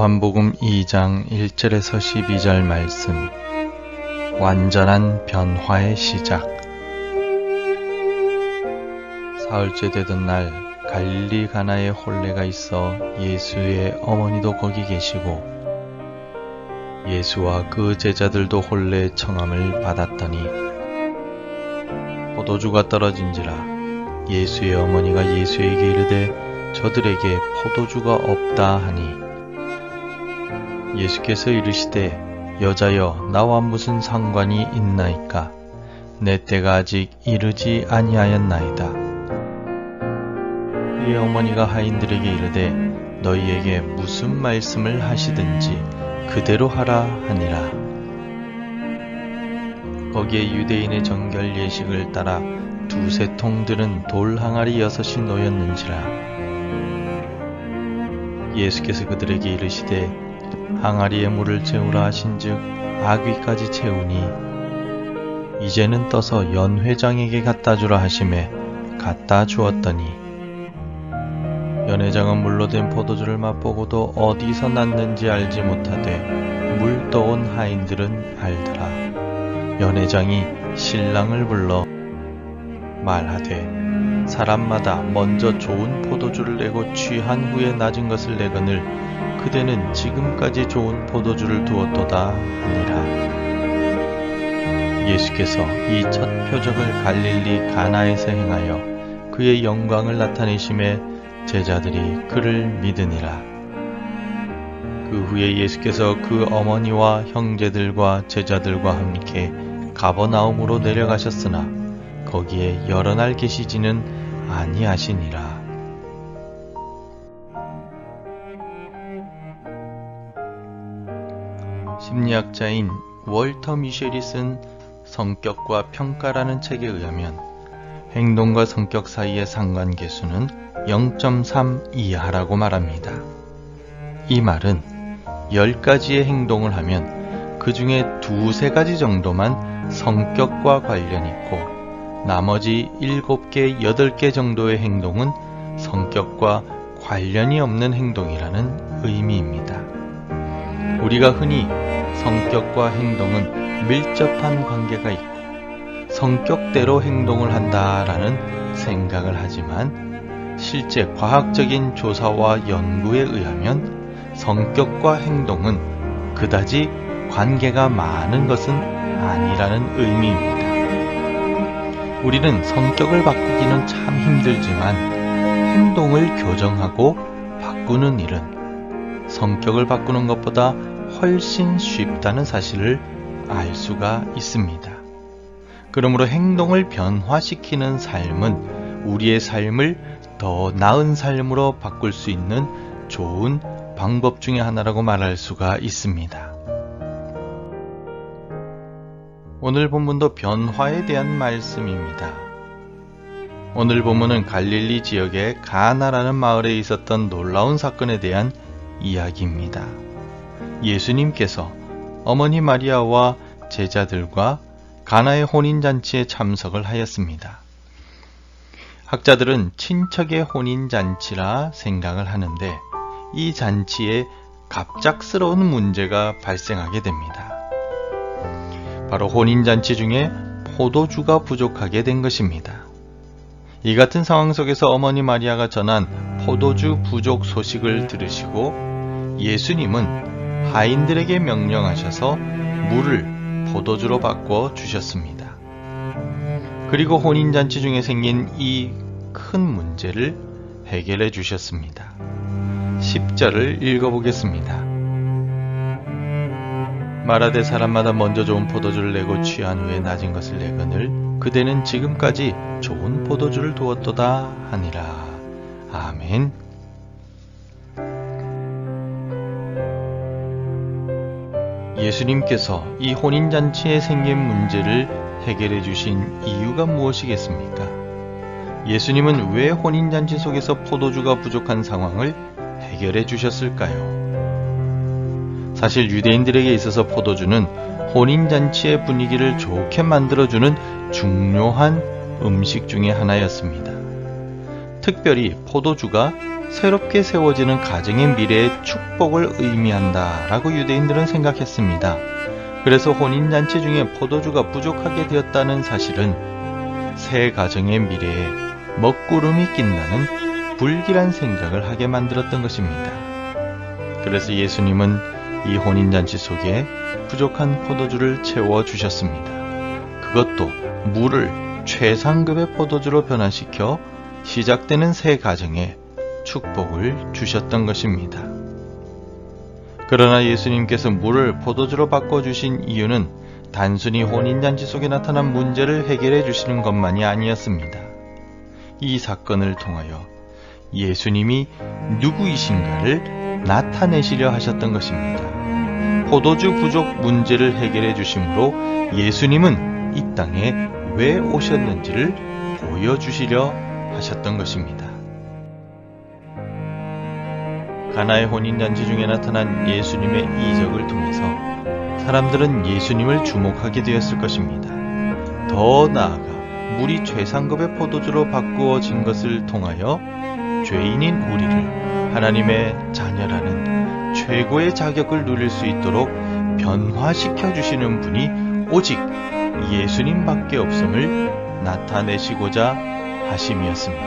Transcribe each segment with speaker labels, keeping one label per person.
Speaker 1: 요한복음 2장 1절에서 12절 말씀. 완전한 변화의 시작. 사흘째 되던 날 갈릴리 가나에 혼례가 있어 예수의 어머니도 거기 계시고 예수와 그 제자들도 혼례 청함을 받았더니 포도주가 떨어진지라 예수의 어머니가 예수에게 이르되 저들에게 포도주가 없다 하니 예수께서 이르시되 여자여 나와 무슨 상관이 있나이까 내 때가 아직 이르지 아니하였나이다. 그의 어머니가 하인들에게 이르되 너희에게 무슨 말씀을 하시든지 그대로 하라 하니라. 거기에 유대인의 정결 예식을 따라 두세 통들은 돌 항아리 6이 놓였는지라. 예수께서 그들에게 이르시되 항아리에 물을 채우라 하신즉 아귀까지 채우니 이제는 떠서 연회장에게 갖다 주라 하시매 갖다 주었더니 연회장은 물로 된 포도주를 맛보고도 어디서 났는지 알지 못하되 물 떠온 하인들은 알더라. 연회장이 신랑을 불러 말하되 사람마다 먼저 좋은 포도주를 내고 취한 후에 낮은 것을 내거늘 그대는 지금까지 좋은 포도주를 두었도다 하니라. 예수께서 이 첫 표적을 갈릴리 가나에서 행하여 그의 영광을 나타내심에 제자들이 그를 믿으니라. 그 후에 예수께서 그 어머니와 형제들과 제자들과 함께 가버나움으로 내려가셨으나 거기에 여러 날 계시지는 아니하시니라. 심리학자인 월터 미셸이 쓴 성격과 평가라는 책에 의하면 행동과 성격 사이의 상관계수는 0.3 이하라고 말합니다. 이 말은 10가지의 행동을 하면 그 중에 2-3가지 정도만 성격과 관련이 있고 나머지 7개, 8개 정도의 행동은 성격과 관련이 없는 행동이라는 의미입니다. 우리가 흔히 성격과 행동은 밀접한 관계가 있고 성격대로 행동을 한다라는 생각을 하지만 실제 과학적인 조사와 연구에 의하면 성격과 행동은 그다지 관계가 많은 것은 아니라는 의미입니다. 우리는 성격을 바꾸기는 참 힘들지만 행동을 교정하고 바꾸는 일은 성격을 바꾸는 것보다 훨씬 쉽다는 사실을 알 수가 있습니다. 그러므로 행동을 변화시키는 삶은 우리의 삶을 더 나은 삶으로 바꿀 수 있는 좋은 방법 중에 하나라고 말할 수가 있습니다. 오늘 본문도 변화에 대한 말씀입니다. 오늘 본문은 갈릴리 지역의 가나라는 마을에 있었던 놀라운 사건에 대한 이야기입니다. 예수님께서 어머니 마리아와 제자들과 가나의 혼인잔치에 참석을 하였습니다. 학자들은 친척의 혼인잔치라 생각을 하는데 이 잔치에 갑작스러운 문제가 발생하게 됩니다. 바로 혼인잔치 중에 포도주가 부족하게 된 것입니다. 이 같은 상황 속에서 어머니 마리아가 전한 포도주 부족 소식을 들으시고 예수님은 하인들에게 명령하셔서 물을 포도주로 바꿔 주셨습니다. 그리고 혼인잔치 중에 생긴 이 큰 문제를 해결해 주셨습니다. 10절을 읽어보겠습니다. 말하되 사람마다 먼저 좋은 포도주를 내고 취한 후에 낮은 것을 내거늘 그대는 지금까지 좋은 포도주를 두었도다 하니라. 아멘. 예수님께서 이 혼인잔치에 생긴 문제를 해결해 주신 이유가 무엇이겠습니까? 예수님은 왜 혼인잔치 속에서 포도주가 부족한 상황을 해결해 주셨을까요? 사실 유대인들에게 있어서 포도주는 혼인잔치의 분위기를 좋게 만들어주는 중요한 음식 중에 하나였습니다. 특별히 포도주가 새롭게 세워지는 가정의 미래의 축복을 의미한다라고 유대인들은 생각했습니다. 그래서 혼인잔치 중에 포도주가 부족하게 되었다는 사실은 새 가정의 미래에 먹구름이 낀다는 불길한 생각을 하게 만들었던 것입니다. 그래서 예수님은 이 혼인잔치 속에 부족한 포도주를 채워주셨습니다. 그것도 물을 최상급의 포도주로 변화시켜 시작되는 새 가정에 축복을 주셨던 것입니다. 그러나 예수님께서 물을 포도주로 바꿔주신 이유는 단순히 혼인잔치 속에 나타난 문제를 해결해 주시는 것만이 아니었습니다. 이 사건을 통하여 예수님이 누구이신가를 나타내시려 하셨던 것입니다. 포도주 부족 문제를 해결해 주심으로 예수님은 이 땅에 왜 오셨는지를 보여주시려 하셨던 것입니다. 가나의 혼인잔치 중에 나타난 예수님의 이적을 통해서 사람들은 예수님을 주목하게 되었을 것입니다. 더 나아가 물이 최상급의 포도주로 바꾸어진 것을 통하여 죄인인 우리를 하나님의 자녀라는 최고의 자격을 누릴 수 있도록 변화시켜 주시는 분이 오직 예수님밖에 없음을 나타내시고자 하심이었습니다.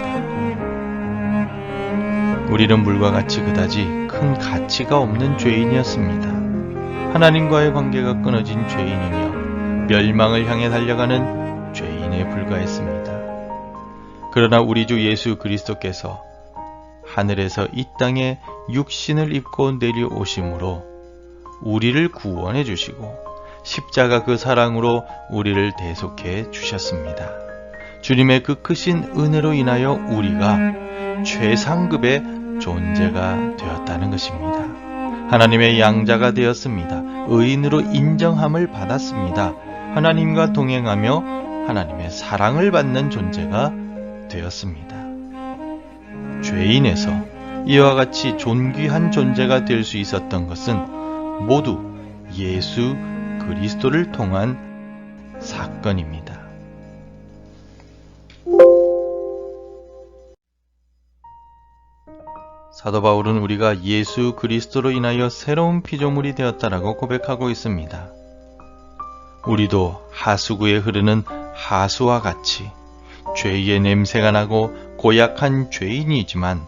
Speaker 1: 우리는 물과 같이 그다지 큰 가치가 없는 죄인이었습니다. 하나님과의 관계가 끊어진 죄인이며 멸망을 향해 달려가는 죄인에 불과했습니다. 그러나 우리 주 예수 그리스도께서 하늘에서 이 땅에 육신을 입고 내려오심으로 우리를 구원해 주시고 십자가 그 사랑으로 우리를 대속해 주셨습니다. 주님의 그 크신 은혜로 인하여 우리가 최상급의 존재가 되었다는 것입니다. 하나님의 양자가 되었습니다. 의인으로 인정함을 받았습니다. 하나님과 동행하며 하나님의 사랑을 받는 존재가 되었습니다. 죄인에서 이와 같이 존귀한 존재가 될 수 있었던 것은 모두 예수 그리스도를 통한 사건입니다. 사도 바울은 우리가 예수 그리스도로 인하여 새로운 피조물이 되었다라고 고백하고 있습니다. 우리도 하수구에 흐르는 하수와 같이 죄의 냄새가 나고 고약한 죄인이지만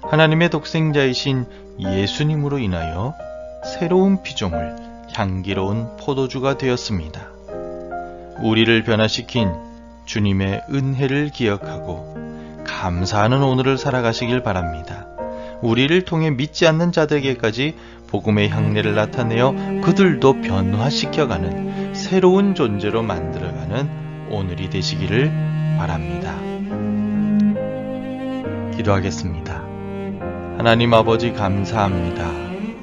Speaker 1: 하나님의 독생자이신 예수님으로 인하여 새로운 피조물, 향기로운 포도주가 되었습니다. 우리를 변화시킨 주님의 은혜를 기억하고 감사하는 오늘을 살아가시길 바랍니다. 우리를 통해 믿지 않는 자들에게까지 복음의 향내를 나타내어 그들도 변화시켜가는 새로운 존재로 만들어가는 오늘이 되시기를 바랍니다. 기도하겠습니다. 하나님 아버지 감사합니다.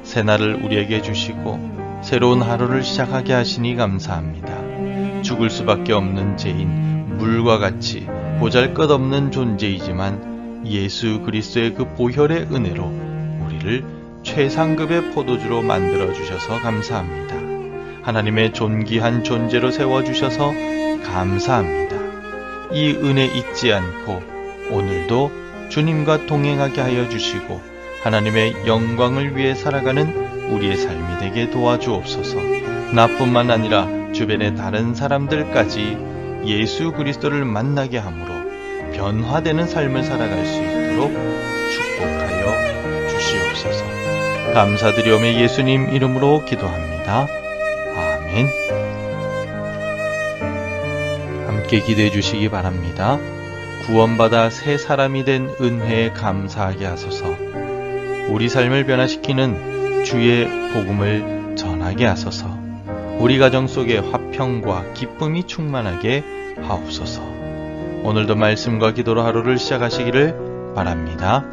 Speaker 1: 새날을 우리에게 주시고 새로운 하루를 시작하게 하시니 감사합니다. 죽을 수밖에 없는 죄인 물과 같이 보잘것없는 존재이지만 예수 그리스도의 그 보혈의 은혜로 우리를 최상급의 포도주로 만들어 주셔서 감사합니다. 하나님의 존귀한 존재로 세워주셔서 감사합니다. 이 은혜 잊지 않고 오늘도 주님과 동행하게 하여 주시고 하나님의 영광을 위해 살아가는 우리의 삶이 되게 도와주옵소서. 나뿐만 아니라 주변의 다른 사람들까지 예수 그리스도를 만나게 함으로 변화되는 삶을 살아갈 수 있도록 축복하여 주시옵소서. 감사드리오며 예수님 이름으로 기도합니다. 아멘. 함께 기도해 주시기 바랍니다. 구원받아 새 사람이 된 은혜에 감사하게 하소서. 우리 삶을 변화시키는 주의 복음을 전하게 하소서. 우리 가정 속에 화평과 기쁨이 충만하게 하옵소서. 오늘도 말씀과 기도로 하루를 시작하시기를 바랍니다.